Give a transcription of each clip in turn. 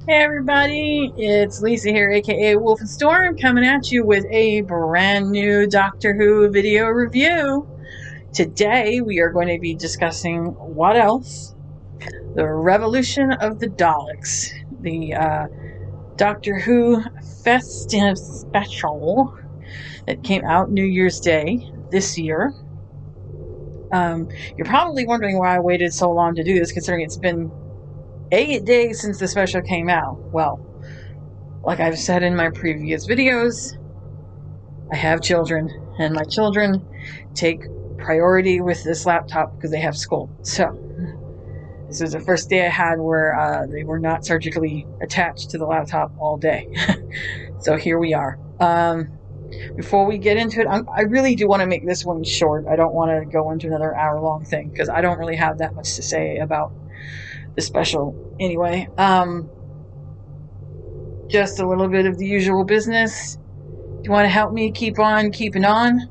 Hey everybody, it's Lisa here, aka Wolf and Storm, coming at you with a brand new Doctor Who video review. Today we are going to be discussing what else? The Revolution of the Daleks, the Doctor Who festive special that came out New Year's Day this year. You're probably wondering why I waited so long to do this, considering it's been 8 days since the special came out. Well, like I've said in my previous videos, I have children, and my children take priority with this laptop because they have school. So, this was the first day I had where they were not surgically attached to the laptop all day. So here we are. Before we get into it, I really do want to make this one short. I don't want to go into another hour-long thing because I don't really have that much to say about the special anyway. Just a little bit of the usual business. If you want to help me keep on keeping on,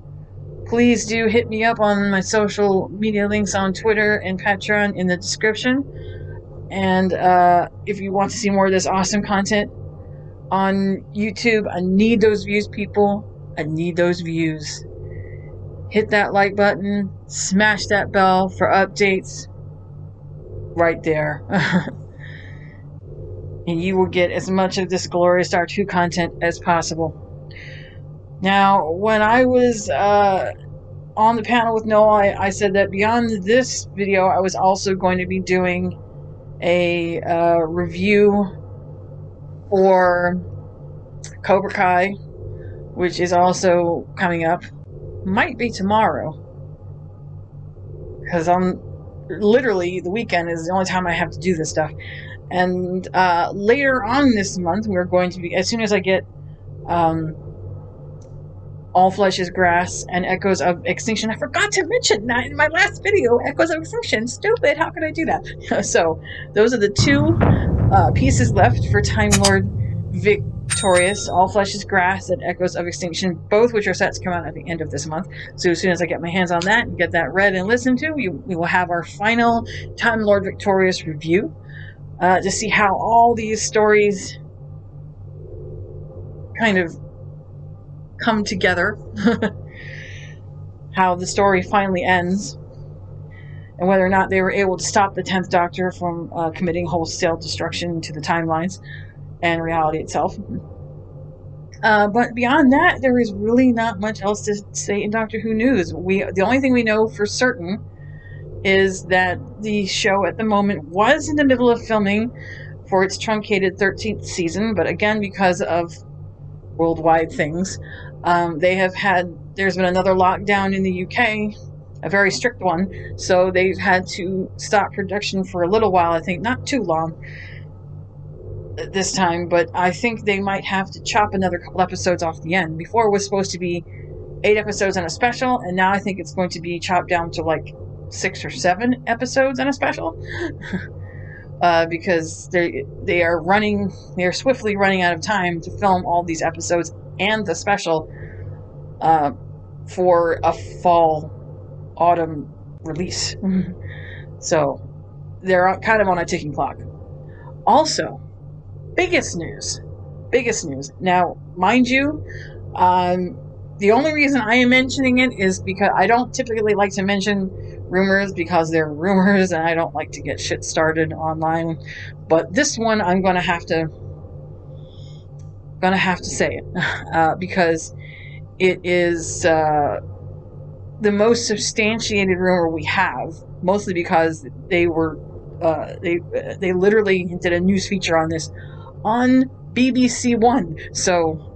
please do hit me up on my social media links on Twitter and Patreon in the description. And if you want to see more of this awesome content on YouTube, I need those views, people. I need those views. Hit that like button, smash that bell for updates right there. And you will get as much of this glorious Doctor Who content as possible. Now, when I was on the panel with Noel, I said that beyond this video, I was also going to be doing a review for Cobra Kai, which is also coming up. Might be tomorrow, because I'm literally, the weekend is the only time I have to do this stuff. And later on this month, we're going to be, as soon as I get All Flesh is Grass and Echoes of Extinction. I forgot to mention that in my last video, Echoes of Extinction. Stupid, how could I do that? So, those are the two pieces left for Time Lord Victorious, All Flesh is Grass and Echoes of Extinction, both which are set to come out at the end of this month. So as soon as I get my hands on that and get that read and listened to, we will have our final Time Lord Victorious review. To see how all these stories kind of come together, how the story finally ends, and whether or not they were able to stop the 10th Doctor from committing wholesale destruction to the timelines and reality itself. But beyond that, there is really not much else to say in Doctor Who news. The only thing we know for certain is that the show at the moment was in the middle of filming for its truncated 13th season, but again, because of worldwide things, there's been another lockdown in the UK, a very strict one, so they've had to stop production for a little while. I think not too long this time, but I think they might have to chop another couple episodes off the end. Before it was supposed to be 8 episodes and a special, and now I think it's going to be chopped down to like 6 or 7 episodes and a special. Because they are swiftly running out of time to film all these episodes and the special for a fall-autumn release. So they're kind of on a ticking clock. Also, biggest news. Now, mind you, the only reason I am mentioning it is because I don't typically like to mention rumors because they're rumors and I don't like to get shit started online. But this one I'm gonna have to say it because it is the most substantiated rumor we have, mostly because they literally did a news feature on this on BBC One. So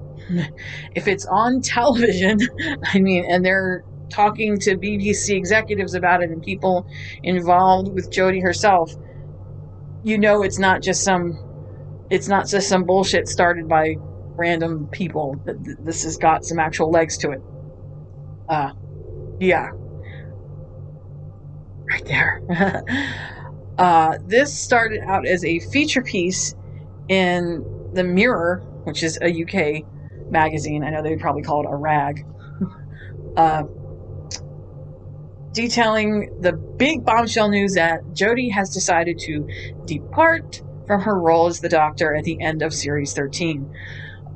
if it's on television, I mean, and they're talking to BBC executives about it and people involved with Jodie herself, you know, it's not just some bullshit started by random people. This has got some actual legs to it. Yeah, right there. This started out as a feature piece in The Mirror, which is a UK magazine. I know they would probably call it a rag. Detailing the big bombshell news that Jodie has decided to depart from her role as the Doctor at the end of Series 13.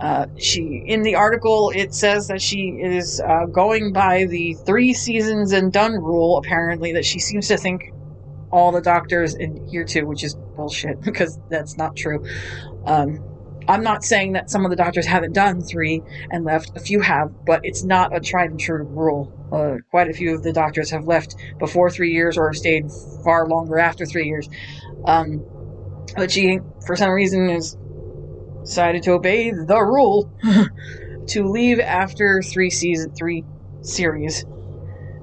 In the article, it says that she is going by the 3 seasons and done rule, apparently, that she seems to think all the Doctors in here too, which is bullshit, because that's not true. I'm not saying that some of the Doctors haven't done 3 and left. A few have, but it's not a tried and true rule. Quite a few of the Doctors have left before 3 years or stayed far longer after 3 years. But she, for some reason, has decided to obey the rule to leave after 3 series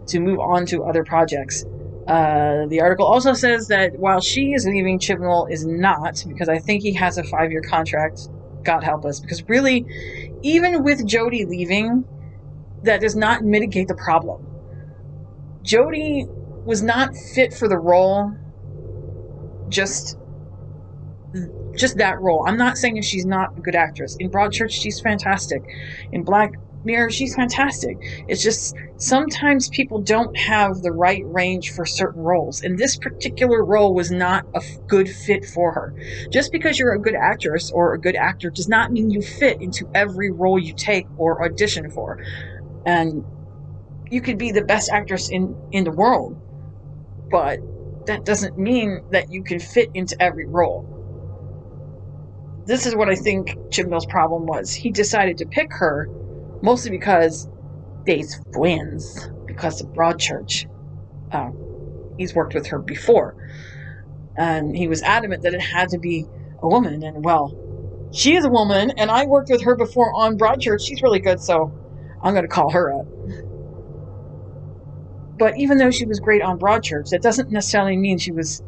to move on to other projects. The article also says that while she is leaving, Chibnall is not, because I think he has a 5-year contract. God help us. Because really, even with Jodie leaving, that does not mitigate the problem. Jodie was not fit for the role. Just that role. I'm not saying that she's not a good actress. In Broadchurch, she's fantastic. In Black Mirror, she's fantastic. It's just sometimes people don't have the right range for certain roles, and this particular role was not a good fit for her. Just because you're a good actress or a good actor does not mean you fit into every role you take or audition for. And you could be the best actress in the world, but that doesn't mean that you can fit into every role. This is what I think Chibnall's problem was. He decided to pick her mostly because they's friends, because of Broadchurch. He's worked with her before, and he was adamant that it had to be a woman. And well, she is a woman, and I worked with her before on Broadchurch. She's really good, so I'm going to call her up. But even though she was great on Broadchurch, that doesn't necessarily mean she was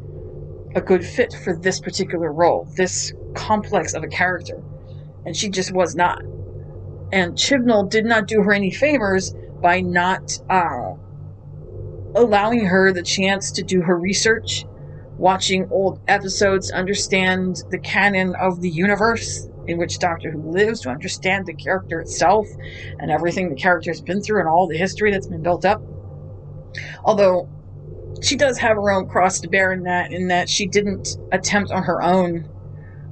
a good fit for this particular role, this complex of a character. And she just was not. And Chibnall did not do her any favors by not allowing her the chance to do her research, watching old episodes, understand the canon of the universe in which Doctor Who lives, to understand the character itself and everything the character's been through and all the history that's been built up. Although she does have her own cross to bear in that she didn't attempt on her own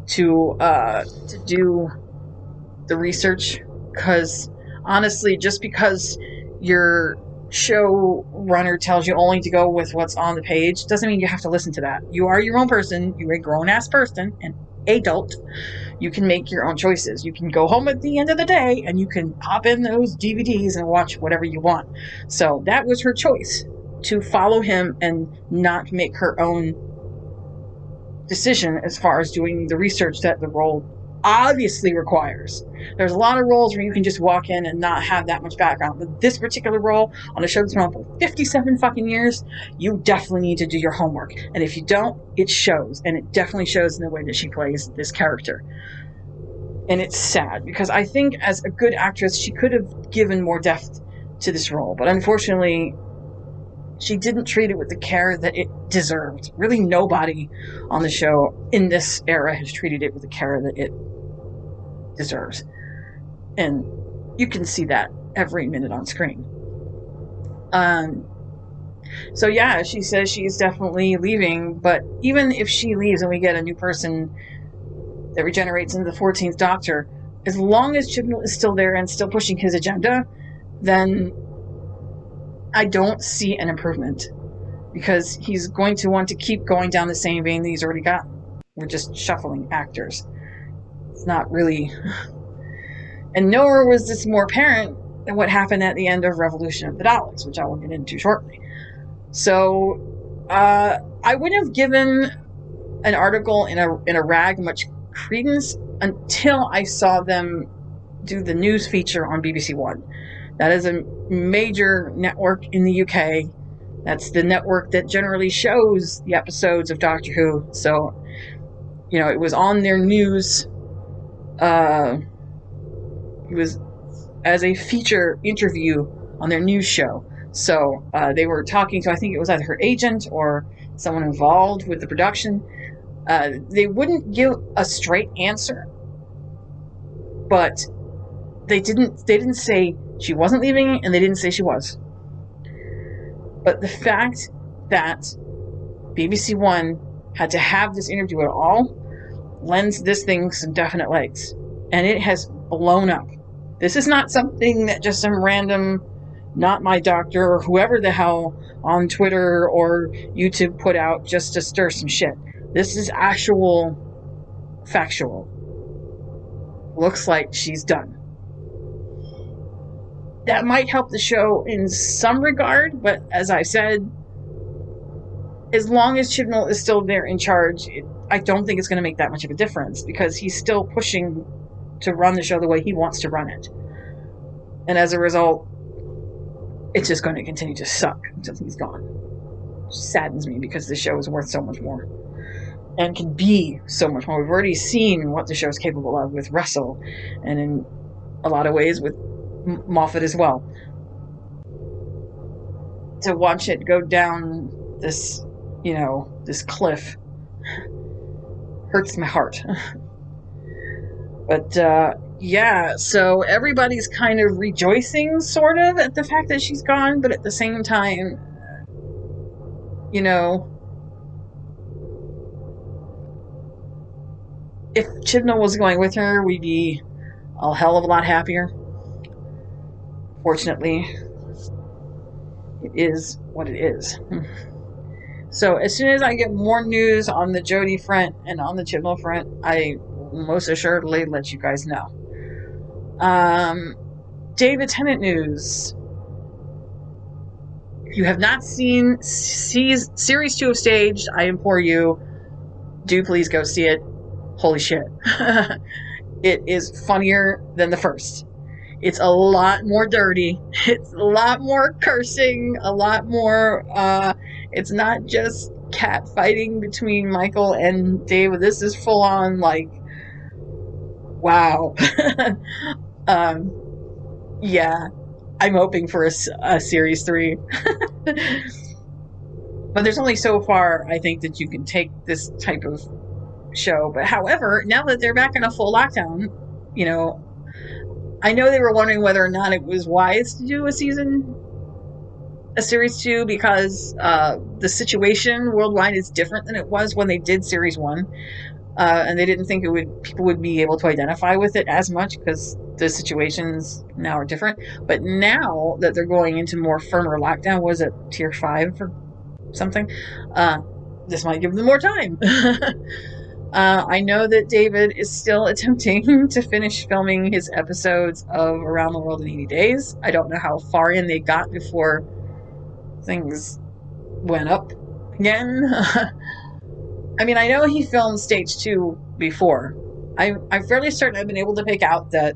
to do the research, because honestly, just because your showrunner tells you only to go with what's on the page doesn't mean you have to listen to that. You are your own person. You're a grown-ass person, an adult. You can make your own choices. You can go home at the end of the day and you can pop in those DVDs and watch whatever you want. So that was her choice, to follow him and not make her own decision as far as doing the research that the role obviously requires. There's a lot of roles where you can just walk in and not have that much background, but this particular role on a show that's been on for 57 fucking years, you definitely need to do your homework. And if you don't, it shows, and it definitely shows in the way that she plays this character. And it's sad, because I think as a good actress, she could have given more depth to this role, but unfortunately, she didn't treat it with the care that it deserved. Really, nobody on the show in this era has treated it with the care that it deserves. And you can see that every minute on screen. So yeah, she says she is definitely leaving, but even if she leaves and we get a new person that regenerates into the 14th Doctor, as long as Chibnall is still there and still pushing his agenda, then I don't see an improvement, because he's going to want to keep going down the same vein that he's already got. We're just shuffling actors. It's not really... And nowhere was this more apparent than what happened at the end of Revolution of the Daleks, which I will get into shortly. So, I wouldn't have given an article in a rag much credence until I saw them do the news feature on BBC One. That is a major network in the UK. That's the network that generally shows the episodes of Doctor Who. So, it was on their news. It was as a feature interview on their news show. So they were talking to, I think it was either her agent or someone involved with the production. They wouldn't give a straight answer, but they didn't say she wasn't leaving, and they didn't say she was. But the fact that BBC One had to have this interview at all lends this thing some definite legs. And it has blown up. This is not something that just some random, not my doctor or whoever the hell on Twitter or YouTube put out just to stir some shit. This is actual factual. Looks like she's done. That might help the show in some regard, but as I said, as long as Chibnall is still there in charge, I don't think it's going to make that much of a difference, because he's still pushing to run the show the way he wants to run it. And as a result, it's just going to continue to suck until he's gone. Which saddens me, because the show is worth so much more. And can be so much more. We've already seen what the show is capable of with Russell, and in a lot of ways with Moffat as well. To watch it go down this, this cliff hurts my heart. But, yeah, so everybody's kind of rejoicing, sort of, at the fact that she's gone, but at the same time, if Chibnall was going with her, we'd be a hell of a lot happier. Fortunately, it is what it is. So as soon as I get more news on the Jodie front and on the Chibnall front, I will most assuredly let you guys know. David Tennant news. If you have not seen Series 2 of Staged, I implore you, do please go see it. Holy shit. It is funnier than the first. It's a lot more dirty. It's a lot more cursing. A lot more, it's not just cat fighting between Michael and David. This is full on, wow. Yeah. I'm hoping for a Series 3. But there's only so far, I think, that you can take this type of show. But however, now that they're back in a full lockdown, I know they were wondering whether or not it was wise to do a Series 2, because the situation worldwide is different than it was when they did Series 1. And they didn't think people would be able to identify with it as much, because the situations now are different. But now that they're going into more firmer lockdown, was it Tier 5 or something? This might give them more time. I know that David is still attempting to finish filming his episodes of Around the World in 80 Days. I don't know how far in they got before things went up again. I mean, I know he filmed Stage 2 before. I'm fairly certain I've been able to pick out that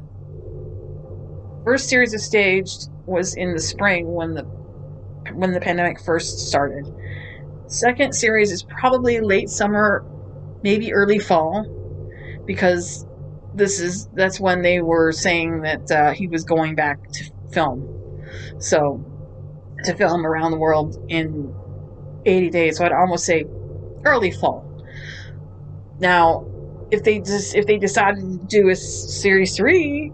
first series of Staged was in the spring when the pandemic first started. Second series is probably late summer, maybe early fall, because that's when they were saying that he was going back to film. So, to film Around the World in 80 days. So I'd almost say early fall. Now, if they decided to do a Series 3,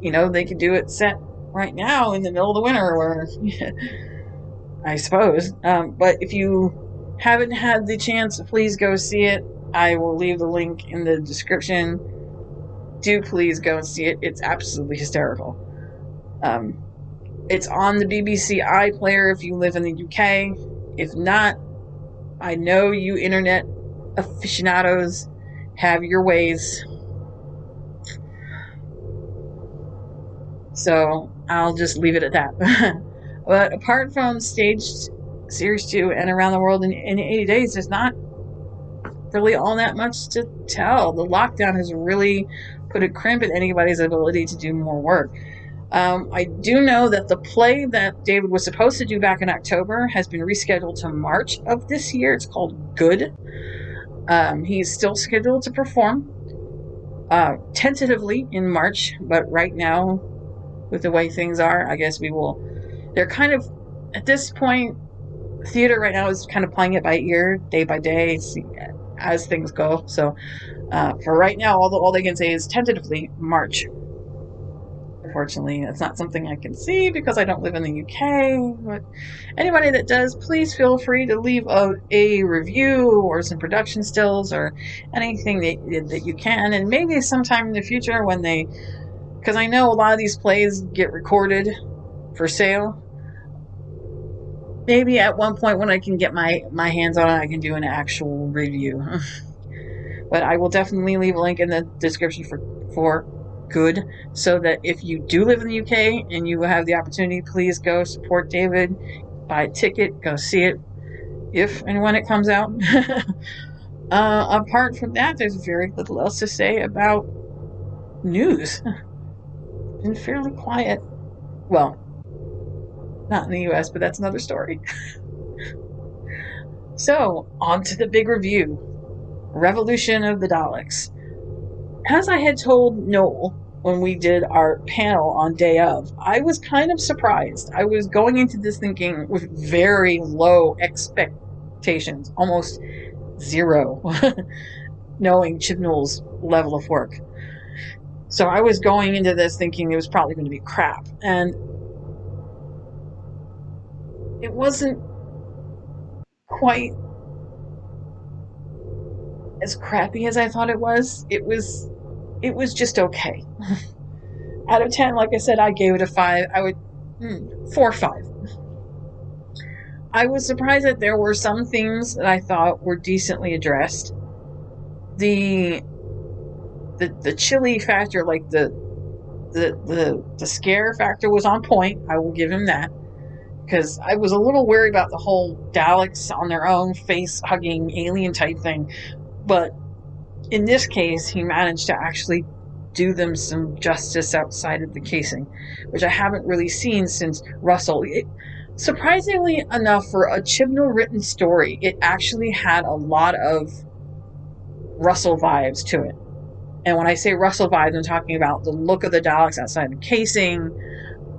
they could do it set right now in the middle of the winter, where I suppose. But if you haven't had the chance, please go see it. I will leave the link in the description. Do please go and see it. It's absolutely hysterical. It's on the BBC iPlayer if you live in the UK. If not, I know you internet aficionados have your ways. So I'll just leave it at that. But apart from Staged Series 2 and Around the World in 80 Days, there's not really all that much to tell. The lockdown has really put a crimp in anybody's ability to do more work. I do know that the play that David was supposed to do back in October has been rescheduled to March of this year. It's called Good. He's still scheduled to perform tentatively in March, but right now, with the way things are, I guess we will. They're kind of, at this point, theater right now is kind of playing it by ear, day by day, as things go. So for right now, all they can say is tentatively March. Unfortunately, it's not something I can see because I don't live in the UK. But anybody that does, please feel free to leave a review or some production stills or anything that you can. And maybe sometime in the future when they, because I know a lot of these plays get recorded for sale. Maybe at one point when I can get my hands on it, I can do an actual review. But I will definitely leave a link in the description for good, so that if you do live in the UK and you have the opportunity, please go support David, buy a ticket, go see it if and when it comes out. Apart from that, there's very little else to say about news. It's been fairly quiet. Well, not in the US, but that's another story. So, on to the big review. Revolution of the Daleks. As I had told Noel when we did our panel on day of, I was kind of surprised. I was going into this thinking with very low expectations, almost zero, knowing Chibnall's level of work. So I was going into this thinking it was probably going to be crap. And it wasn't quite as crappy as I thought it was. It was just okay. Out of 10, like I said, I gave it a 5. I would 4 or 5. I was surprised that there were some things that I thought were decently addressed. The chilly factor, like the scare factor, was on point. I will give him that, because I was a little worried about the whole Daleks on their own face hugging alien type thing. But in this case, he managed to actually do them some justice outside of the casing, which I haven't really seen since Russell. Surprisingly enough, for a Chibnall written story, it actually had a lot of Russell vibes to it. And when I say Russell vibes, I'm talking about the look of the Daleks outside the casing,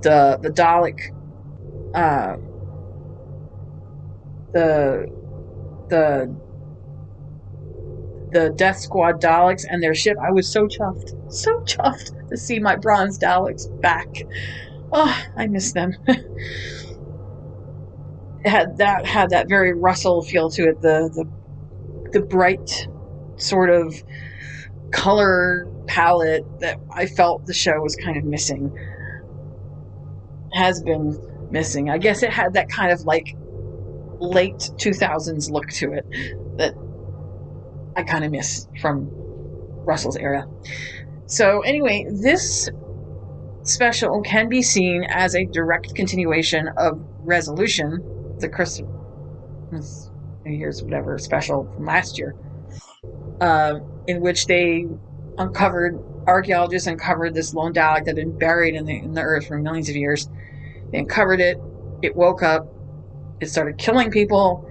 the Dalek, the Death Squad Daleks and their ship. I was so chuffed to see my bronze Daleks back. Oh, I miss them. It had that very Russell feel to it, the bright sort of color palette that I felt the show was kind of missing. Has been missing. I guess it had that kind of like late 2000s look to it that I kind of miss from Russell's era. So anyway, this special can be seen as a direct continuation of Resolution, the Christmas, New Year's, whatever special from last year, in which archaeologists uncovered this lone Dalek that had been buried in the earth for millions of years. They uncovered it. It woke up. It started killing people.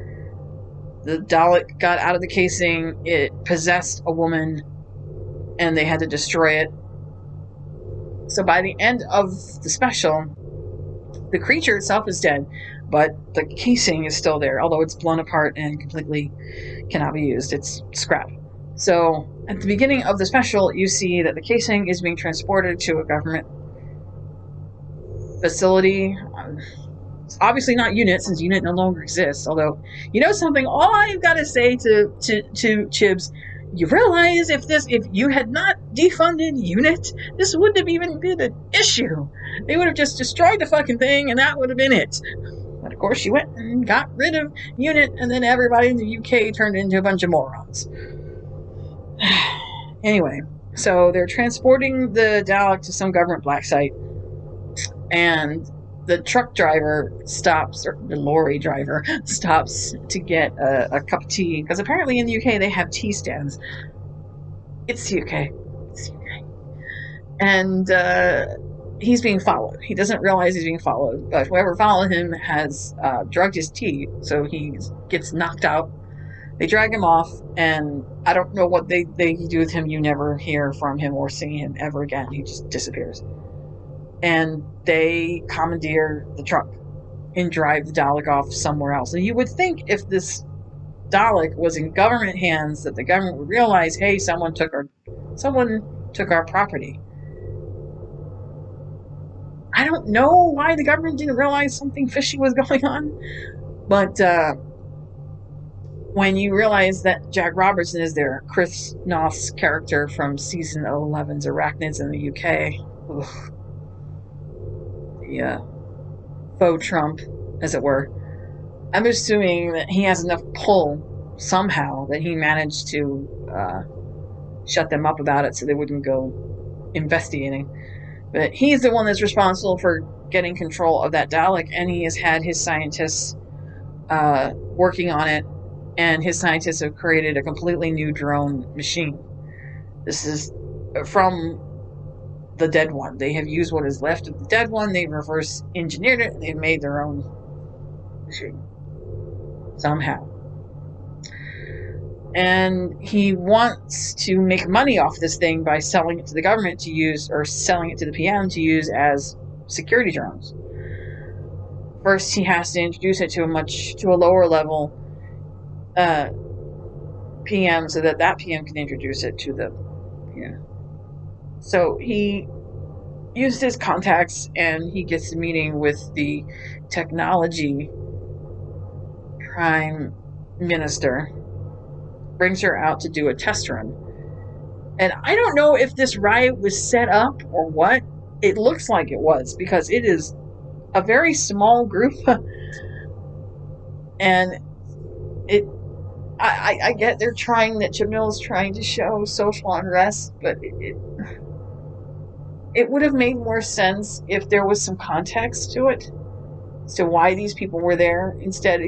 The Dalek got out of the casing. It possessed a woman, and they had to destroy it. So by the end of the special, the creature itself is dead, but the casing is still there, although it's blown apart and completely cannot be used. It's scrap. So at the beginning of the special, you see that the casing is being transported to a government facility. It's obviously not UNIT, since UNIT no longer exists. Although, you know something, all I've got to say to Chibs, you realize if you had not defunded UNIT, this wouldn't have even been an issue. They would have just destroyed the fucking thing, and that would have been it. But of course, you went and got rid of UNIT, and then everybody in the UK turned into a bunch of morons. Anyway, so they're transporting the Dalek to some government black site, and the truck driver stops, or the lorry driver stops to get a cup of tea, because apparently in the UK they have tea stands. It's the UK. And he's being followed. He doesn't realize he's being followed, but whoever followed him has drugged his tea, so he gets knocked out. They drag him off, and I don't know what they do with him. You never hear from him or see him ever again. He just disappears. And they commandeer the truck and drive the Dalek off somewhere else. And you would think if this Dalek was in government hands, that the government would realize, hey, someone took our property. I don't know why the government didn't realize something fishy was going on, but when you realize that Jack Robertson is there, Chris Noth's character from season 11's Arachnids in the UK, the faux Trump, as it were, I'm assuming that he has enough pull somehow that he managed to shut them up about it so they wouldn't go investigating. But he's the one that's responsible for getting control of that Dalek, and he has had his scientists working on it, and his scientists have created a completely new drone machine. This is from the dead one. They have used what is left of the dead one, they've reverse engineered it, and they've made their own machine. Somehow. And he wants to make money off this thing by selling it to the government to use, or selling it to the PM to use as security drones. First, he has to introduce it to a lower level PM so that PM can introduce it to the So he used his contacts, and he gets a meeting with the technology prime minister, brings her out to do a test run. And I don't know if this riot was set up or what. It looks like it was, because it is a very small group. And I get they're trying, that Chibnall's trying to show social unrest, but it would have made more sense if there was some context to it, as to why these people were there. Instead,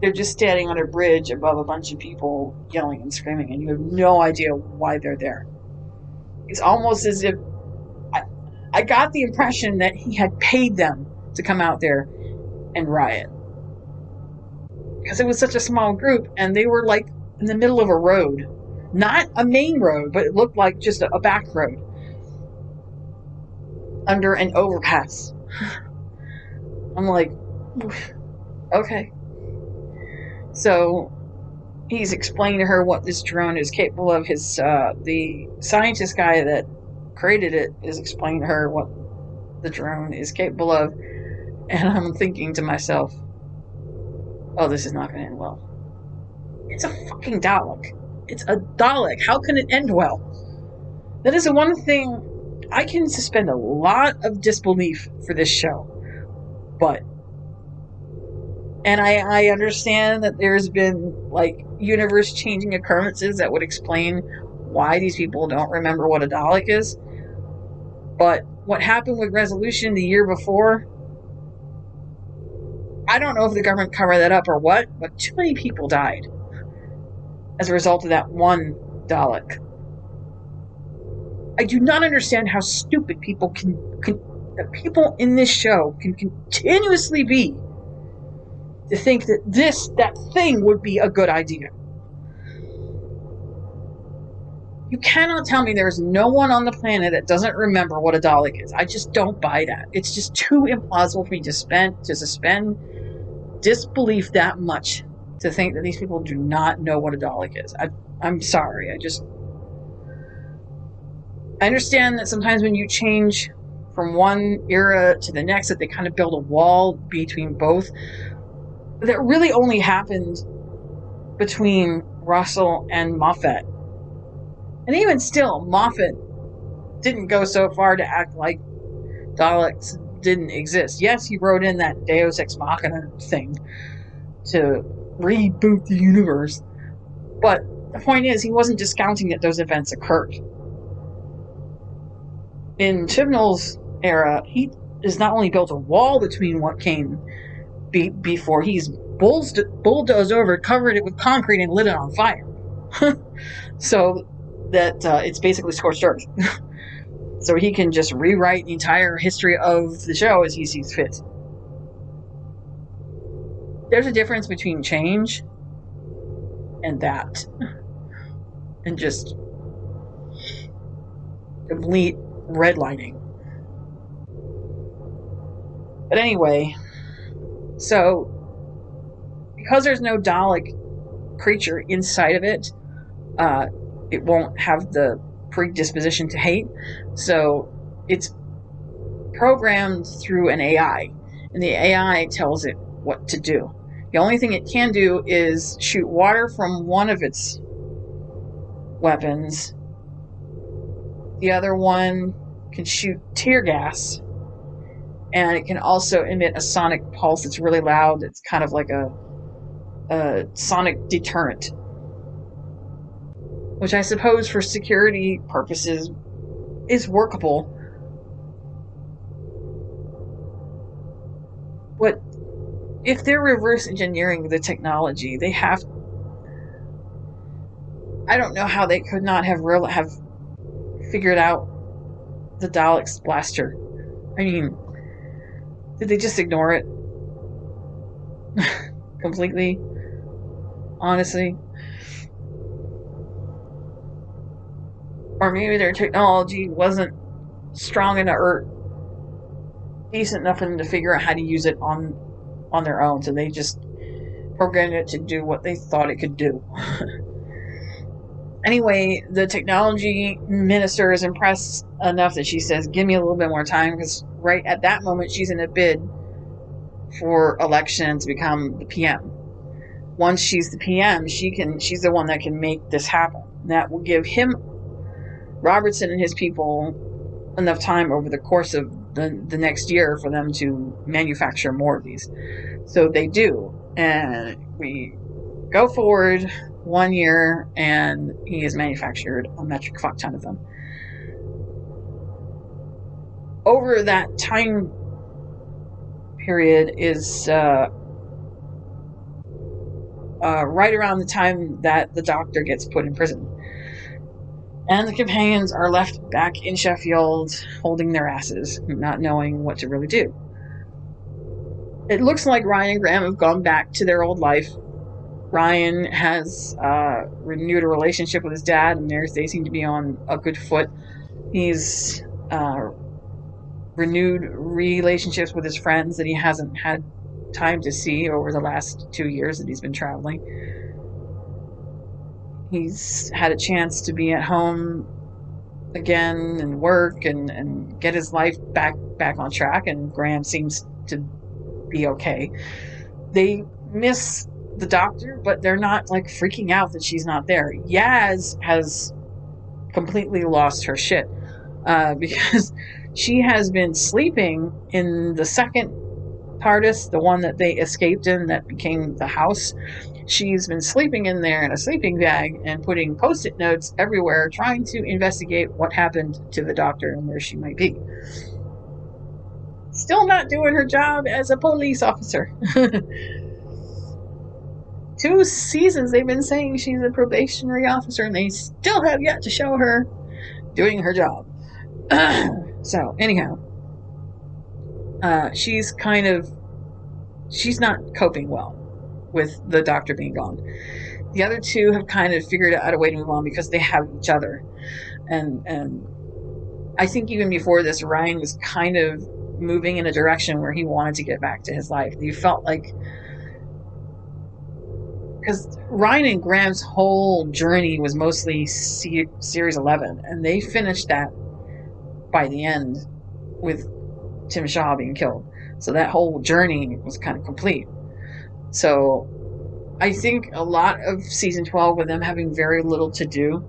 they're just standing on a bridge above a bunch of people yelling and screaming, and you have no idea why they're there. It's almost as if I got the impression that he had paid them to come out there and riot, because it was such a small group, and they were like in the middle of a road, not a main road, but it looked like just a back road under an overpass. I'm like, okay. So he's explaining to her what this drone is capable of. The scientist guy that created it is explaining to her what the drone is capable of, and I'm thinking to myself, oh, this is not going to end well. It's a fucking Dalek. It's a Dalek. How can it end well? That is the one thing I can suspend a lot of disbelief for this show. And I understand that there's been, like, universe-changing occurrences that would explain why these people don't remember what a Dalek is. But what happened with Resolution the year before, I don't know if the government covered that up or what, but too many people died as a result of that one Dalek. I do not understand how stupid people the people in this show can continuously be to think that that thing would be a good idea. You cannot tell me there's no one on the planet that doesn't remember what a Dalek is. I just don't buy that. It's just too implausible for me to suspend disbelief that much to think that these people do not know what a Dalek is. I'm sorry. I understand that sometimes when you change from one era to the next, that they kind of build a wall between both. That really only happened between Russell and Moffat. And even still, Moffat didn't go so far to act like Daleks didn't exist. Yes, he wrote in that Deus Ex Machina thing to reboot the universe. But the point is, he wasn't discounting that those events occurred. In Chibnall's era, he has not only built a wall between what came before, he's bulldozed over it, covered it with concrete, and lit it on fire. So that it's basically scorched earth. So he can just rewrite the entire history of the show as he sees fit. There's a difference between change and that. And just complete redlining. But anyway, so because there's no Dalek creature inside of it, it won't have the predisposition to hate. So it's programmed through an AI, and the AI tells it what to do. The only thing it can do is shoot water from one of its weapons. The other one can shoot tear gas, and it can also emit a sonic pulse that's really loud. It's kind of like a sonic deterrent, which I suppose for security purposes is workable. But if they're reverse engineering the technology, they have... I don't know how they could not have figured out the Daleks blaster. I mean, did they just ignore it? Completely? Honestly? Or maybe their technology wasn't strong enough or decent enough for them to figure out how to use it on their own, so they just programmed it to do what they thought it could do. Anyway, the technology minister is impressed enough that she says, give me a little bit more time, because right at that moment she's in a bid for election to become the PM. Once she's the PM, she's the one that can make this happen. That will give him, Robertson and his people, enough time over the course of the next year for them to manufacture more of these. So they do, and we go forward 1 year, and he has manufactured a metric fuck ton of them. Over that time period is right around the time that the Doctor gets put in prison. And the companions are left back in Sheffield, holding their asses, not knowing what to really do. It looks like Ryan and Graham have gone back to their old life. Ryan has renewed a relationship with his dad, and they seem to be on a good foot. He's renewed relationships with his friends that he hasn't had time to see over the last 2 years that he's been traveling. He's had a chance to be at home again and work and get his life back on track, and Graham seems to be okay. They miss the Doctor, but they're not like freaking out that she's not there. Yaz has completely lost her shit because she has been sleeping in the second TARDIS, the one that they escaped in that became the house. She's been sleeping in there in a sleeping bag and putting post-it notes everywhere, trying to investigate what happened to the Doctor and where she might be. Still not doing her job as a police officer. 2 seasons they've been saying she's a probationary officer, and they still have yet to show her doing her job. So, anyhow, she's not coping well with the Doctor being gone. The other 2 have kind of figured out a way to move on because they have each other. And I think even before this, Ryan was kind of moving in a direction where he wanted to get back to his life. He felt like, because Ryan and Graham's whole journey was mostly Series 11, and they finished that by the end with Tim Shaw being killed. So that whole journey was kind of complete. So I think a lot of season 12, with them having very little to do,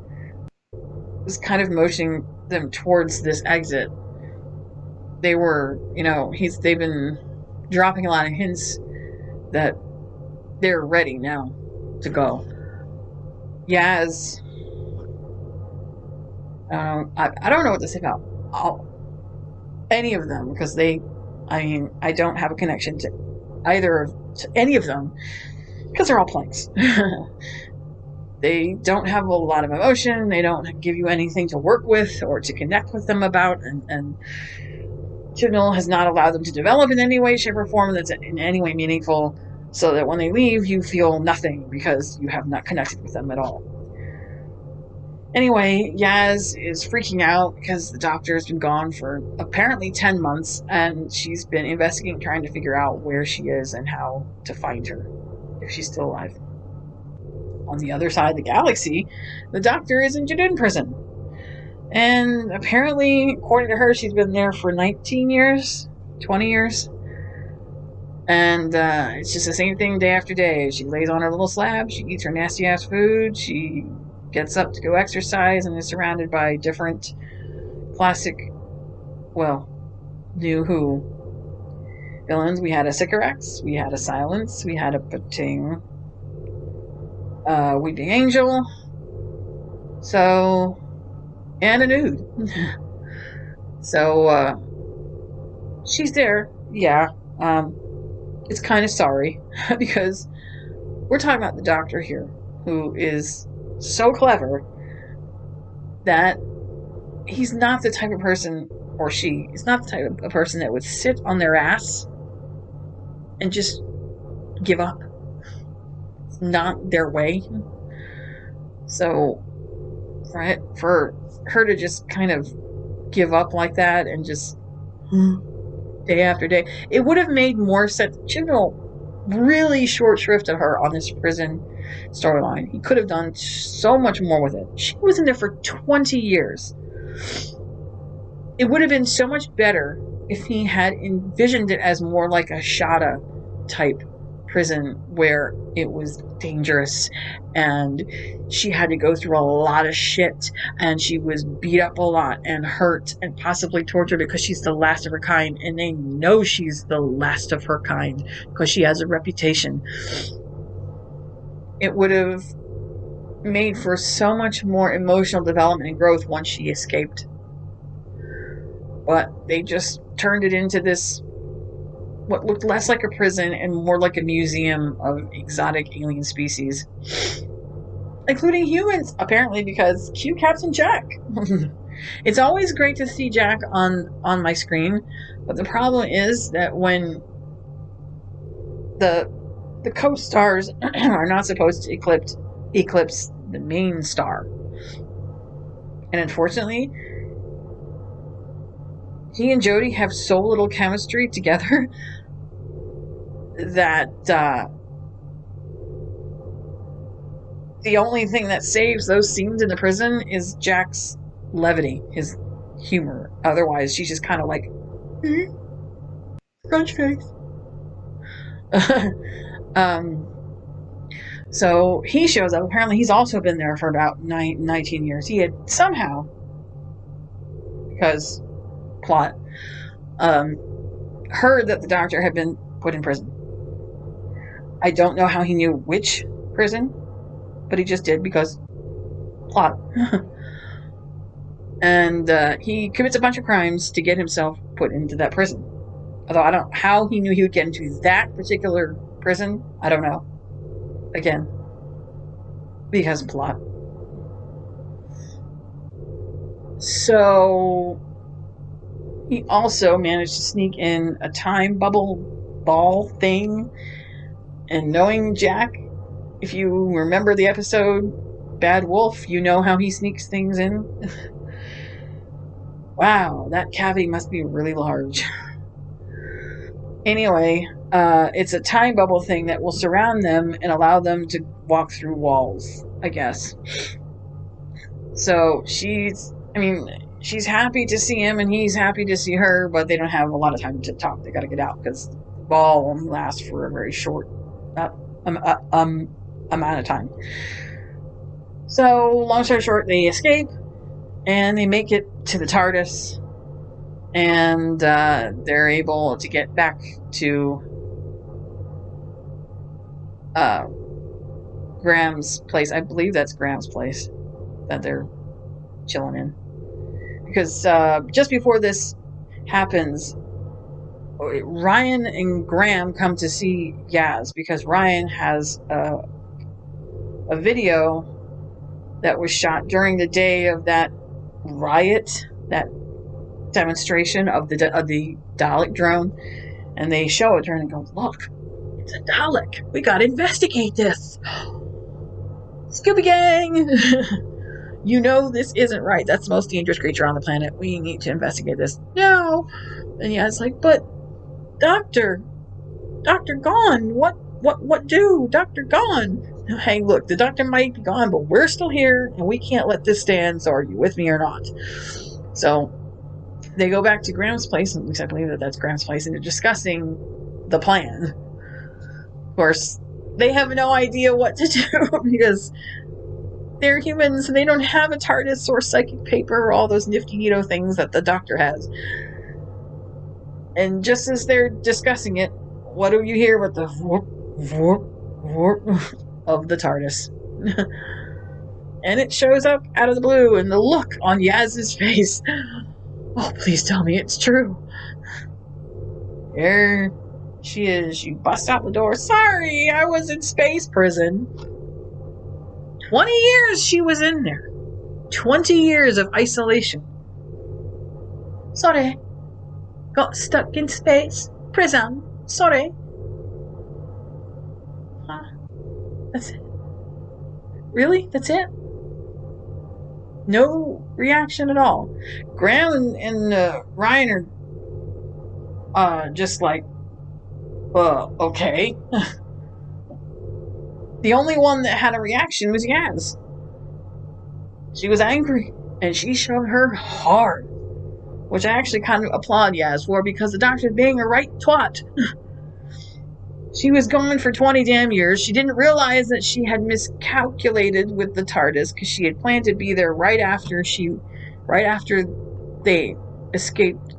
was kind of motioning them towards this exit. They were, they've been dropping a lot of hints that they're ready now to go. Yaz, I don't know what to say about any of them, because I don't have a connection to any of them, because they're all planks. They don't have a lot of emotion. They don't give you anything to work with or to connect with them about, and Chibnall has not allowed them to develop in any way, shape, or form that's in any way meaningful, so that when they leave, you feel nothing because you have not connected with them at all. Anyway, Yaz is freaking out because the Doctor has been gone for apparently 10 months, and she's been investigating, trying to figure out where she is and how to find her, if she's still alive. On the other side of the galaxy, the Doctor is in Judin prison. And apparently, according to her, she's been there for 19 years, 20 years. And it's just the same thing day after day. She lays on her little slab, she eats her nasty ass food, she gets up to go exercise, and is surrounded by different classic, well, new Who villains. We had a Sycorax, we had a Silence, we had a Pating, Weeping Angel, so, and a Nude. So, she's there, yeah. It's kind of sorry because we're talking about the Doctor here, who is so clever that he's not the type of person, or she is not the type of person that would sit on their ass and just give up. It's not their way. So for her to just kind of give up like that and just day after day, it would have made more sense. Really short shrift of her on this prison storyline. He could have done so much more with it. She was in there for 20 years. It would have been so much better if he had envisioned it as more like a Shada type prison where it was dangerous and she had to go through a lot of shit and she was beat up a lot and hurt and possibly tortured because she's the last of her kind, and they know she's the last of her kind because she has a reputation. It would have made for so much more emotional development and growth once she escaped. But they just turned it into this, what looked less like a prison and more like a museum of exotic alien species, including humans, apparently, because cue Captain Jack. It's always great to see Jack on my screen, but the problem is that when the co-stars are not supposed to eclipse the main star, and unfortunately, he and Jodie have so little chemistry together that the only thing that saves those scenes in the prison is Jack's levity, his humor. Otherwise, she's just kind of like, crunch face. So he shows up. Apparently, he's also been there for about 19 years. He had somehow, because plot, heard that the Doctor had been put in prison. I don't know how he knew which prison, but he just did because plot. And he commits a bunch of crimes to get himself put into that prison. Although I don't know how he knew he would get into that particular prison. I don't know. Again, because plot. So he also managed to sneak in a time bubble ball thing. And knowing Jack, if you remember the episode Bad Wolf, you know how he sneaks things in. Wow, that cavity must be really large. Anyway, it's a time bubble thing that will surround them and allow them to walk through walls, I guess. So she's happy to see him and he's happy to see her, but they don't have a lot of time to talk. They gotta get out because the ball only lasts for a very short amount of time. So, long story short, they escape and they make it to the TARDIS, and they're able to get back to Graham's place. I believe that's Graham's place that they're chilling in. Because just before this happens, Ryan and Graham come to see Yaz because Ryan has a video that was shot during the day of that riot, that demonstration of the Dalek drone, and they show it and go, look, it's a Dalek. We gotta investigate this. Scooby Gang! You know this isn't right. That's the most dangerous creature on the planet. We need to investigate this. No! And yeah, it's like, but Doctor Gone, what do? Dr. Gone. Hey, look, the doctor might be gone, but we're still here, and we can't let this stand, so are you with me or not? So they go back to Graham's place, and at least I believe that that's Graham's place, and they're discussing the plan. Of course, they have no idea what to do because they're humans and they don't have a TARDIS or psychic paper or all those nifty neato things that the doctor has. And just as they're discussing it, what do you hear but the whoop, whoop, whoop of the TARDIS? And it shows up out of the blue, and the look on Yaz's face. Oh, please tell me it's true. There she is. She busts out the door. Sorry, I was in space prison. 20 years she was in there. 20 years of isolation. Sorry. Got stuck in space prison. Sorry. Huh. That's it. Really? That's it? No reaction at all. Graham and Ryan are just like, okay. The only one that had a reaction was Yaz. She was angry, and she shoved her hard, which I actually kind of applaud Yaz for, because the doctor's being a right twat. She was gone for 20 damn years. She didn't realize that she had miscalculated with the TARDIS, because she had planned to be there right after they escaped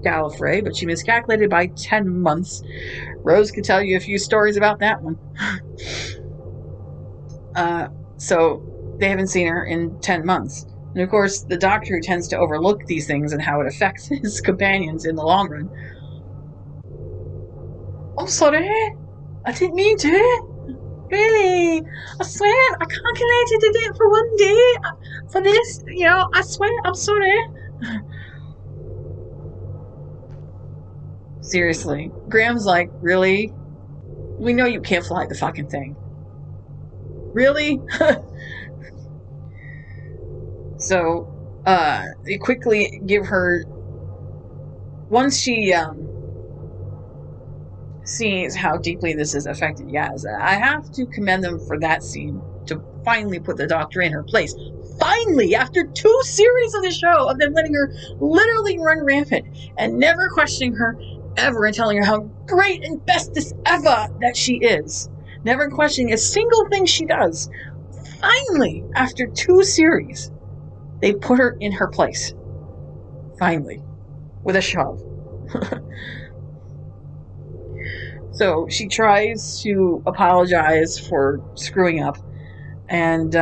Gallifrey, but she miscalculated by 10 months. Rose could tell you a few stories about that one. So they haven't seen her in 10 months. And of course, the doctor tends to overlook these things and how it affects his companions in the long run. I'm sorry. I didn't mean to. Really? I swear, I calculated it for one day. For this, I swear, I'm sorry. Seriously. Graham's like, really? We know you can't fly the fucking thing. Really? So, they quickly give her... Once she, sees how deeply this has affected Yaz, I have to commend them for that scene, to finally put the doctor in her place. Finally! After 2 series of the show, of them letting her literally run rampant, and never questioning her ever, and telling her how great and bestest ever that she is. Never questioning a single thing she does. Finally, after 2 series, they put her in her place. Finally. With a shove. So she tries to apologize for screwing up, and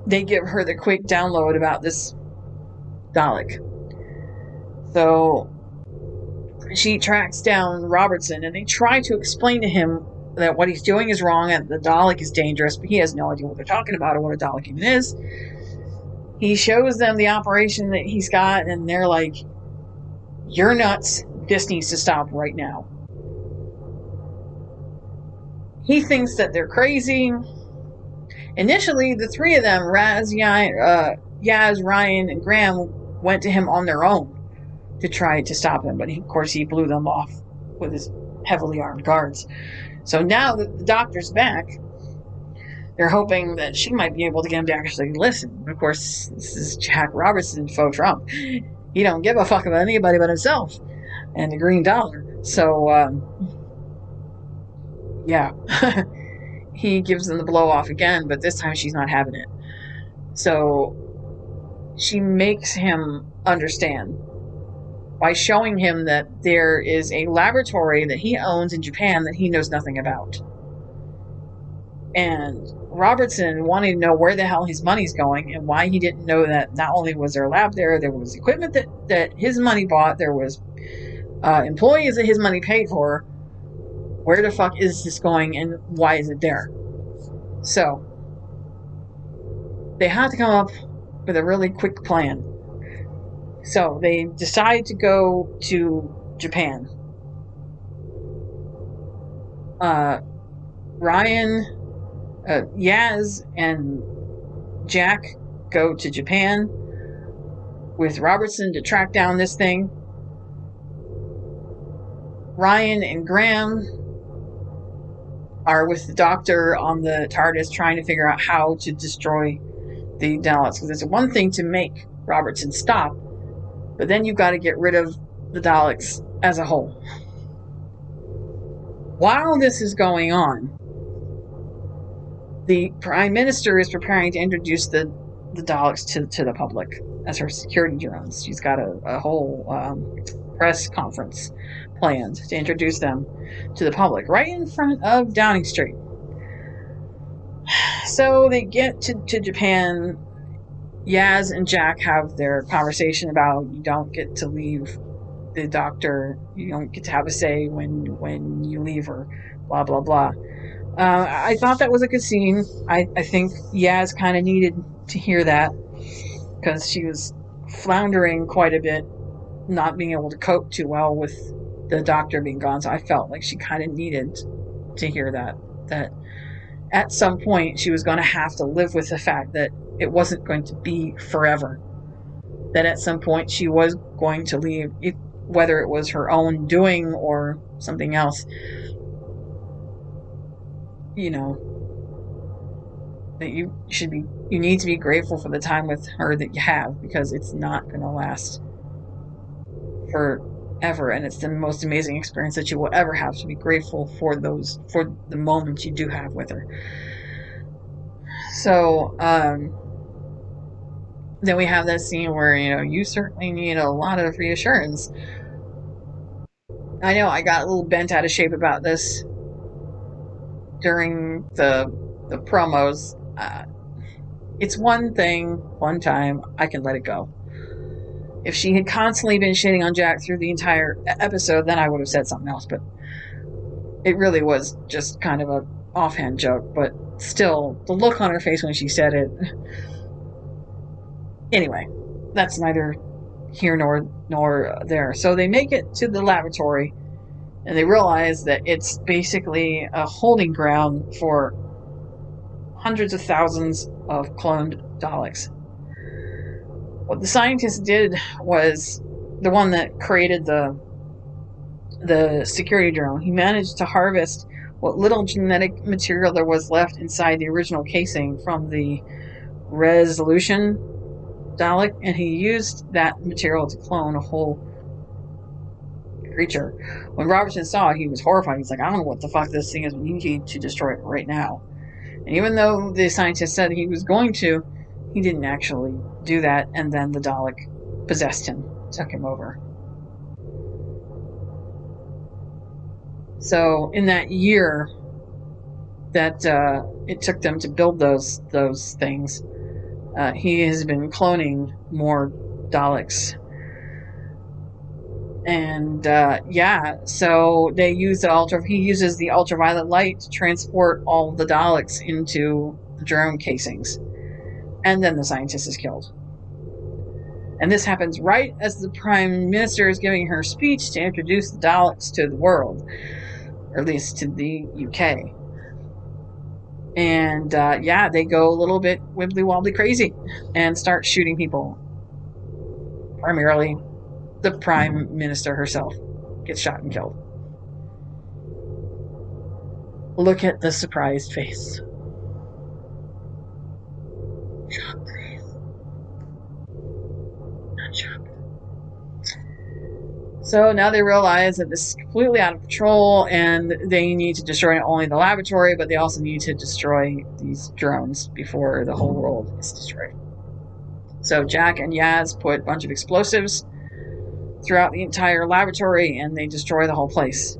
they give her the quick download about this Dalek. So she tracks down Robertson, and they try to explain to him that what he's doing is wrong and the Dalek is dangerous, but he has no idea what they're talking about or what a Dalek even is. He shows them the operation that he's got, and they're like, you're nuts. This needs to stop right now. He thinks that they're crazy. Initially, the 3 of them, Yaz, Ryan, and Graham, went to him on their own to try to stop him, but of course he blew them off with his heavily armed guards. So now that the doctor's back, they're hoping that she might be able to get him to actually listen. Of course, this is Jack Robertson, faux Trump. He don't give a fuck about anybody but himself and the green dollar. So, yeah. He gives them the blow off again, but this time she's not having it. So she makes him understand by showing him that there is a laboratory that he owns in Japan that he knows nothing about. And Robertson wanted to know where the hell his money's going and why he didn't know that not only was there a lab there was equipment that his money bought, there was employees that his money paid for. Where the fuck is this going and why is it there? So they had to come up with a really quick plan. So they decide to go to Japan. Ryan, Yaz, and Jack go to Japan with Robertson to track down this thing. Ryan and Graham are with the Doctor on the TARDIS trying to figure out how to destroy the Daleks. Because it's one thing to make Robertson stop, but then you've got to get rid of the Daleks as a whole. While this is going on, the Prime Minister is preparing to introduce the Daleks to the public as her security drones. She's got a whole press conference planned to introduce them to the public right in front of Downing Street. So they get to Japan. Yaz and Jack have their conversation about you don't get to leave the Doctor, you don't get to have a say when you leave her, blah blah blah. I thought that was a good scene. I think Yaz kind of needed to hear that because she was floundering quite a bit, not being able to cope too well with the Doctor being gone. So I felt like she kind of needed to hear that at some point she was going to have to live with the fact that it wasn't going to be forever. That at some point she was going to leave, whether it was her own doing or something else. You know, that you need to be grateful for the time with her that you have, because it's not going to last forever, and it's the most amazing experience that you will ever have. To be grateful for the moments you do have with her. So then we have that scene where, you certainly need a lot of reassurance. I know I got a little bent out of shape about this during the promos. It's one thing, one time, I can let it go. If she had constantly been shitting on Jack through the entire episode, then I would have said something else, but it really was just kind of a offhand joke. But still, the look on her face when she said it. Anyway, that's neither here nor there. So they make it to the laboratory, and they realize that it's basically a holding ground for hundreds of thousands of cloned Daleks. What the scientists did was, the one that created the security drone, he managed to harvest what little genetic material there was left inside the original casing from the Resolution Dalek, and he used that material to clone a whole creature. When Robertson saw it, he was horrified. He's like, I don't know what the fuck this thing is, but you need to destroy it right now. And even though the scientist said he was going to, he didn't actually do that, and then the Dalek possessed him, took him over. So in that year that it took them to build those things, he has been cloning more Daleks. And so they use he uses the ultraviolet light to transport all the Daleks into the drone casings. And then the scientist is killed. And this happens right as the Prime Minister is giving her speech to introduce the Daleks to the world, or at least to the UK. And they go a little bit wibbly-wobbly crazy and start shooting people. Primarily, the Prime Minister herself gets shot and killed. Look at the surprised face. Shocked face. Not shocked. So now they realize that this is completely out of control, and they need to destroy not only the laboratory, but they also need to destroy these drones before the whole world is destroyed. So Jack and Yaz put a bunch of explosives throughout the entire laboratory, and they destroy the whole place.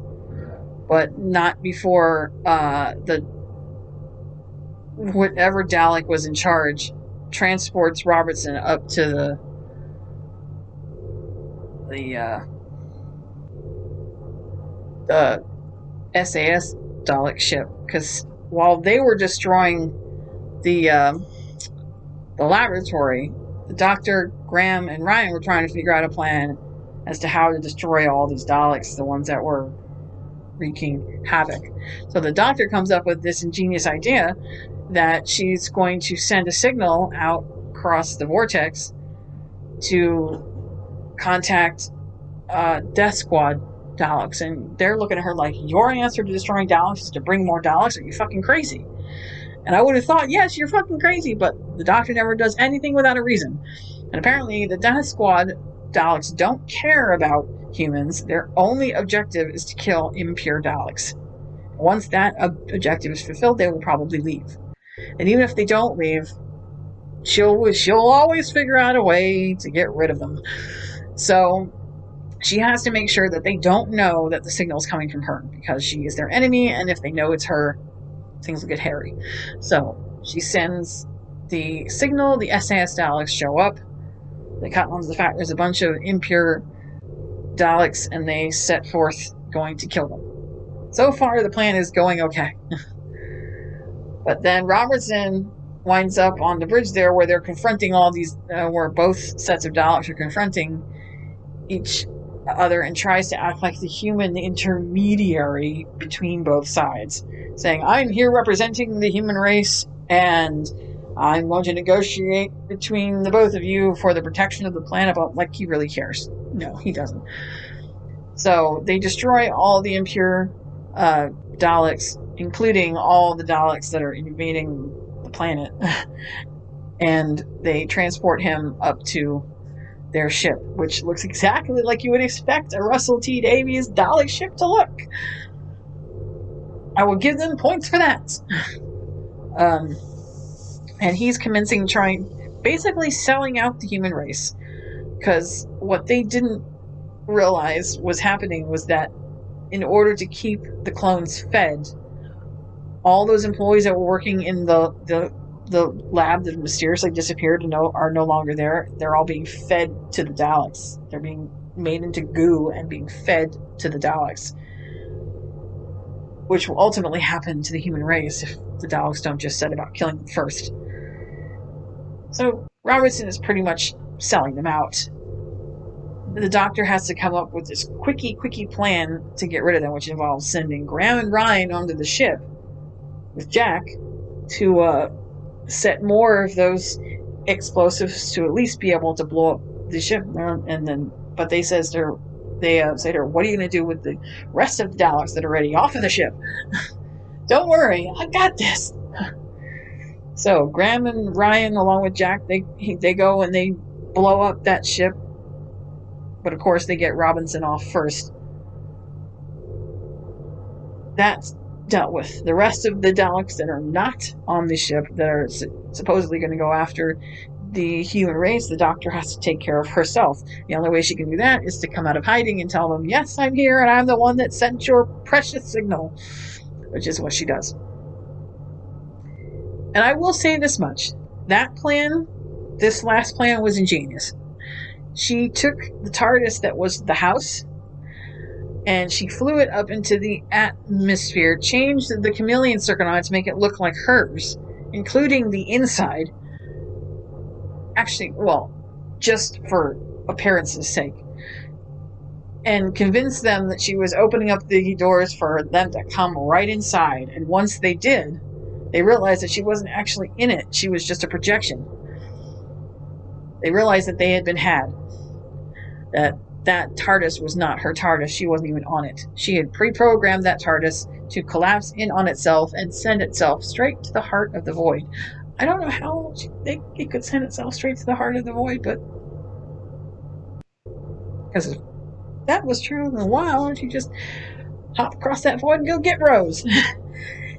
But not before whatever Dalek was in charge transports Robertson up to the SAS Dalek ship, because while they were destroying the laboratory, the Doctor, Graham, and Ryan were trying to figure out a plan as to how to destroy all these Daleks, the ones that were wreaking havoc. So the Doctor comes up with this ingenious idea that she's going to send a signal out across the vortex to contact Death Squad Daleks, and they're looking at her like, your answer to destroying Daleks is to bring more Daleks? Are you fucking crazy? And I would have thought, yes, you're fucking crazy, but the Doctor never does anything without a reason. And apparently the Death Squad Daleks don't care about humans. Their only objective is to kill impure Daleks. Once that objective is fulfilled, they will probably leave. And even if they don't leave, she'll always figure out a way to get rid of them. So she has to make sure that they don't know that the signal is coming from her, because she is their enemy, and if they know it's her, things will get hairy. So she sends the signal, the SAS Daleks show up, they cut on to the fact there's a bunch of impure Daleks, and they set forth going to kill them. So far, the plan is going okay. But then Robertson winds up on the bridge there where they're confronting all these, where both sets of Daleks are confronting each other, and tries to act like the human intermediary between both sides, saying, I'm here representing the human race, and I'm going to negotiate between the both of you for the protection of the planet. But like, he really cares? No, he doesn't. So they destroy all the impure Daleks, including all the Daleks that are invading the planet, and they transport him up to their ship, which looks exactly like you would expect a Russell T Davies Dalek ship to look. I will give them points for that. And he's commencing basically selling out the human race, because what they didn't realize was happening was that in order to keep the clones fed, all those employees that were working in the lab that mysteriously disappeared and are no longer there, they're all being fed to the Daleks. They're being made into goo and being fed to the Daleks, which will ultimately happen to the human race if the Daleks don't just set about killing them first. So Robertson is pretty much selling them out. The Doctor has to come up with this quickie plan to get rid of them, which involves sending Graham and Ryan onto the ship with Jack to set more of those explosives to at least be able to blow up the ship. And then, but they say to her, what are you going to do with the rest of the Daleks that are already off of the ship? Don't worry, I got this. So Graham and Ryan, along with Jack, they go and they blow up that ship. But of course, they get Robinson off first. That's dealt with. The rest of the Daleks that are not on the ship, that are supposedly going to go after the human race, the Doctor has to take care of herself. The only way she can do that is to come out of hiding and tell them, yes, I'm here, and I'm the one that sent your precious signal, which is what she does. And I will say this much. That plan, this last plan, was ingenious. She took the TARDIS that was the house, and she flew it up into the atmosphere, changed the chameleon circuit on it to make it look like hers, including the inside. Actually, well, just for appearance's sake. And convinced them that she was opening up the doors for them to come right inside. And once they did, they realized that she wasn't actually in it. She was just a projection. They realized that they had been had. That TARDIS was not her TARDIS. She wasn't even on it. She had pre-programmed that TARDIS to collapse in on itself and send itself straight to the heart of the void. I don't know how it could send itself straight to the heart of the void, but because if that was true, then why don't you just hop across that void and go get Rose?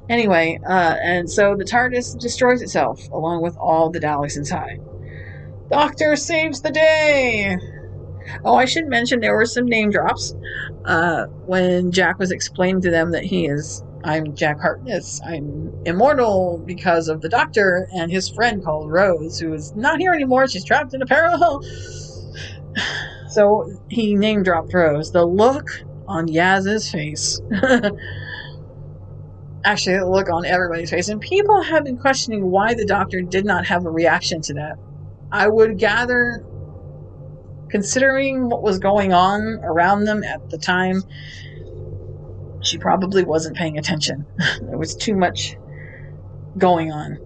Anyway, and so the TARDIS destroys itself along with all the Daleks inside. Doctor saves the day! Oh, I should mention there were some name drops when Jack was explaining to them that I'm Jack Harkness. I'm immortal because of the Doctor and his friend called Rose, who is not here anymore. She's trapped in a parallel. So he name dropped Rose. The look on Yaz's face. Actually, the look on everybody's face. And people have been questioning why the Doctor did not have a reaction to that. I would gather, considering what was going on around them at the time, she probably wasn't paying attention. There was too much going on.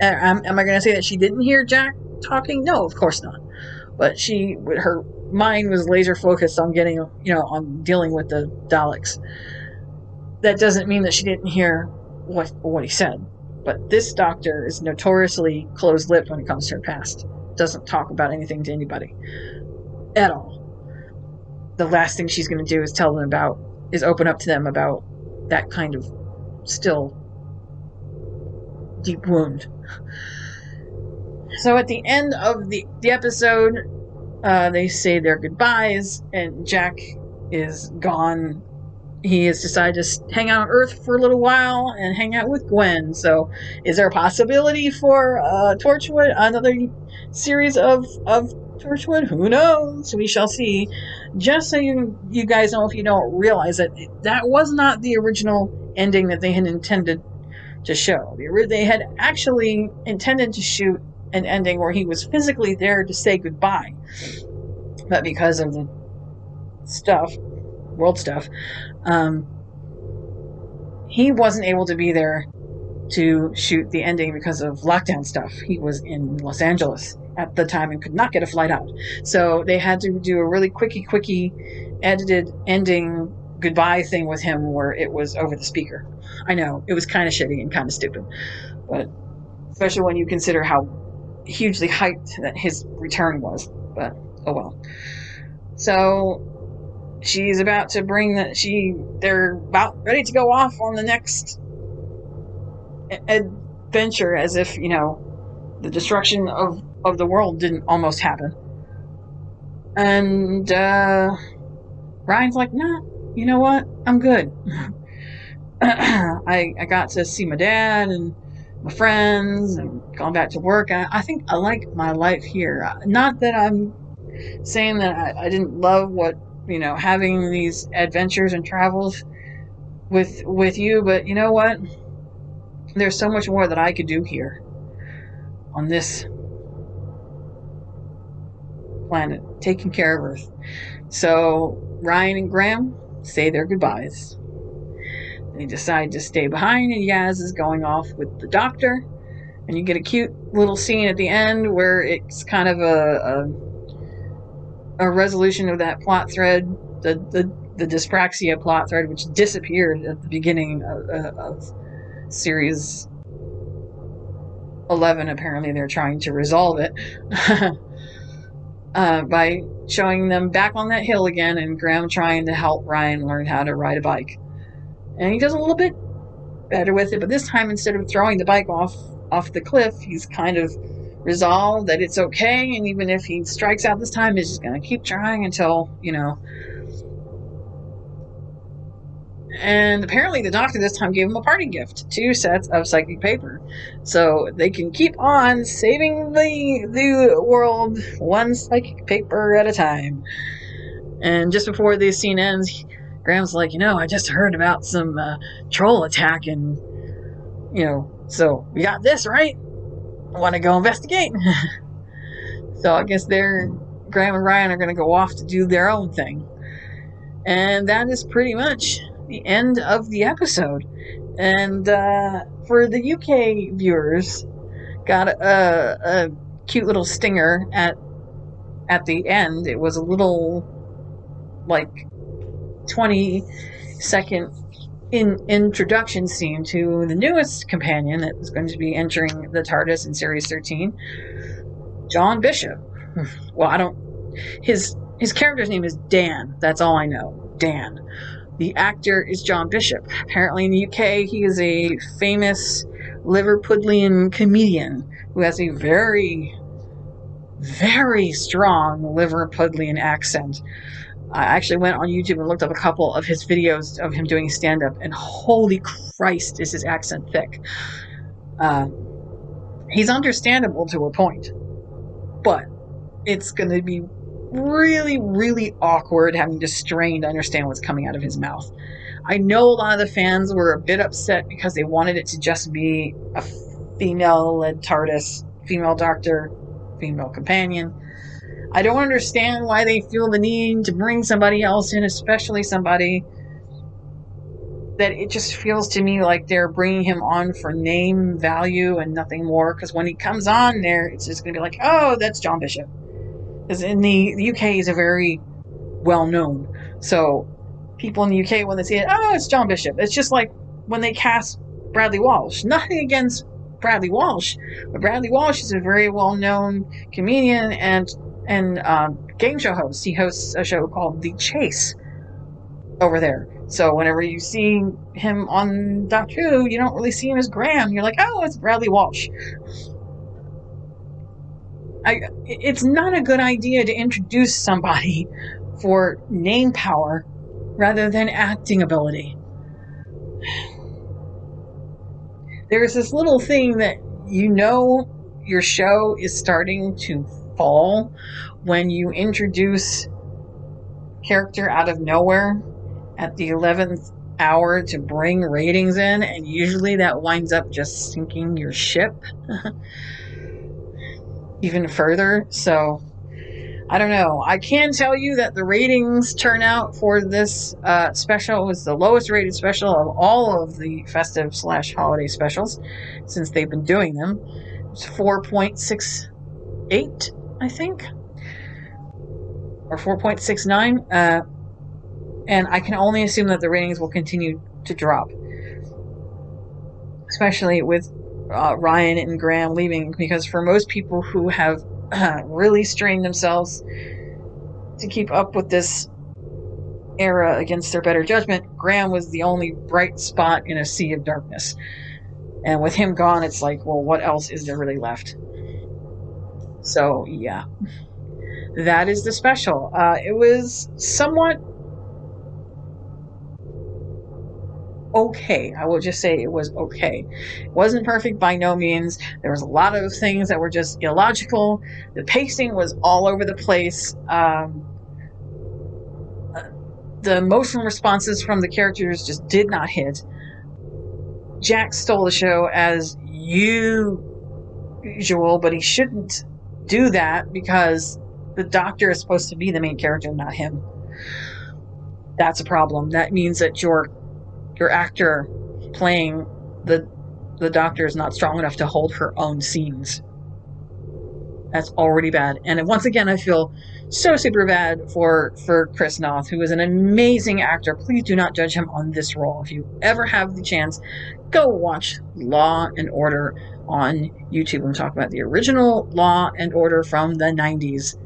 Am I going to say that she didn't hear Jack talking? No, of course not. But her mind was laser focused on getting, on dealing with the Daleks. That doesn't mean that she didn't hear what he said. But this doctor is notoriously closed-lipped when it comes to her past. Doesn't talk about anything to anybody at all. The last thing she's going to do is open up to them about that kind of still deep wound. So at the end of the episode, they say their goodbyes, and Jack is gone. He has decided to hang out on Earth for a little while and hang out with Gwen. So is there a possibility for Torchwood, another series of Torchwood? Who knows? We shall see. Just so you guys know, if you don't realize it, that was not the original ending that they had intended to show. They had actually intended to shoot an ending where he was physically there to say goodbye. But because of the world stuff, he wasn't able to be there to shoot the ending because of lockdown stuff. He was in Los Angeles at the time and could not get a flight out. So they had to do a really quickie edited ending goodbye thing with him where it was over the speaker. I know, it was kind of shitty and kind of stupid, but especially when you consider how hugely hyped that his return was. But oh well. So she's about to they're about ready to go off on the next adventure, as if, the destruction of the world didn't almost happen. And Ryan's like, nah, you know what? I'm good. I got to see my dad and my friends and gone back to work. I think I like my life here. Not that I'm saying that I didn't love having these adventures and travels with you, but you know what? There's so much more that I could do here on this planet, taking care of Earth. So Ryan and Graham say their goodbyes. They decide to stay behind, and Yaz is going off with the doctor. And you get a cute little scene at the end where it's kind of a resolution of that plot thread, the dyspraxia plot thread, which disappeared at the beginning of series 11. Apparently they're trying to resolve it by showing them back on that hill again, and Graham trying to help Ryan learn how to ride a bike. And he does a little bit better with it, but this time, instead of throwing the bike off the cliff, he's kind of resolved that it's okay, and even if he strikes out this time, he's just going to keep trying until, And apparently the doctor this time gave him a party gift, 2 sets of psychic paper. So they can keep on saving the world one psychic paper at a time. And just before the scene ends, Graham's like, I just heard about some troll attack, and, so we got this, right? I want to go investigate. So I guess Graham and Ryan are going to go off to do their own thing. And that is pretty much the end of the episode. And for the UK viewers, got a cute little stinger at the end. It was a little 20-second introduction scene to the newest companion that is going to be entering the TARDIS in series 13, John Bishop. Well, his character's name is Dan. That's all I know. Dan. The actor is John Bishop. Apparently in the UK, he is a famous Liverpudlian comedian who has a very, very strong Liverpudlian accent. I actually went on YouTube and looked up a couple of his videos of him doing stand-up, and holy Christ, is his accent thick. He's understandable to a point, but it's going to be really, really awkward having to strain to understand what's coming out of his mouth. I know a lot of the fans were a bit upset because they wanted it to just be a female-led TARDIS, female doctor, female companion. I don't understand why they feel the need to bring somebody else in, especially somebody that it just feels to me like they're bringing him on for name value and nothing more, because when he comes on there, it's just going to be like, oh, that's John Bishop. Because in the UK is a very well known. So people in the UK, when they see it, oh, it's John Bishop. It's just like when they cast Bradley Walsh. Nothing against Bradley Walsh, but Bradley Walsh is a very well known comedian and game show host. He hosts a show called The Chase over there. So whenever you see him on Doctor Who, you don't really see him as Graham. You're like, oh, it's Bradley Walsh. It's not a good idea to introduce somebody for name power rather than acting ability. There's this little thing that your show is starting to fall when you introduce character out of nowhere at the 11th hour to bring ratings in, and usually that winds up just sinking your ship even further. So I don't know. I can tell you that the ratings turnout for this special was the lowest rated special of all of the festive / holiday specials since they've been doing them. It's 4.68, I think, or 4.69. And I can only assume that the ratings will continue to drop, especially with Ryan and Graham leaving, because for most people who have really strained themselves to keep up with this era against their better judgment, Graham was the only bright spot in a sea of darkness. And with him gone, it's like, well, what else is there really left? So, yeah. That is the special. It was somewhat okay. I will just say it was okay. It wasn't perfect by no means. There was a lot of things that were just illogical. The pacing was all over the place. The emotional responses from the characters just did not hit. Jack stole the show as usual, but he shouldn't do that because the Doctor is supposed to be the main character, not him. That's a problem. That means that your actor playing the Doctor is not strong enough to hold her own scenes. That's already bad. And once again, I feel so super bad for Chris Noth, who is an amazing actor. Please do not judge him on this role. If you ever have the chance, go watch Law and Order on YouTube. I'm talking about the original Law and Order from the 90s.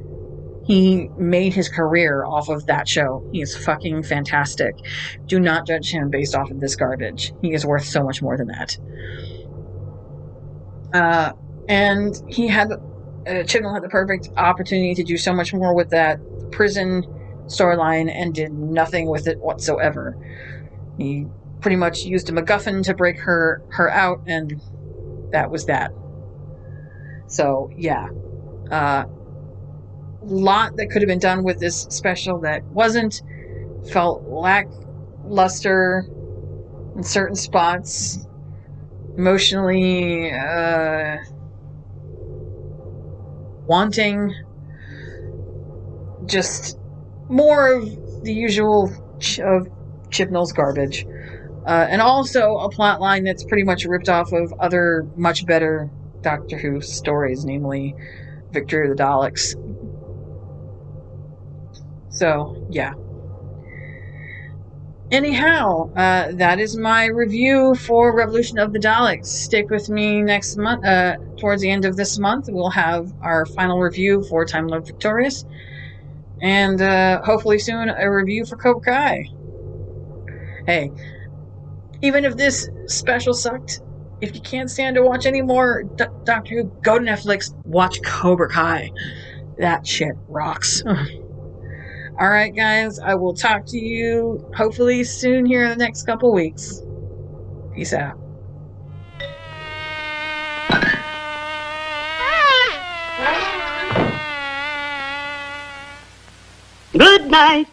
He made his career off of that show. He is fucking fantastic. Do not judge him based off of this garbage. He is worth so much more than that. And he had... Chibnall had the perfect opportunity to do so much more with that prison storyline and did nothing with it whatsoever. He pretty much used a MacGuffin to break her out, and that was that. So, yeah. Lot that could have been done with this special that wasn't. Felt lackluster in certain spots. Emotionally, wanting. Just more of the usual of Chibnall's garbage. And also a plot line that's pretty much ripped off of other much better Doctor Who stories, namely Victory of the Daleks. So, yeah. Anyhow, that is my review for Revolution of the Daleks. Stick with me next month. Towards the end of this month, we'll have our final review for Time Lord Victorious. And hopefully soon, a review for Cobra Kai. Hey, even if this special sucked, if you can't stand to watch any more Doctor Who, go to Netflix, watch Cobra Kai. That shit rocks. Alright, guys, I will talk to you hopefully soon here in the next couple weeks. Peace out. Good night.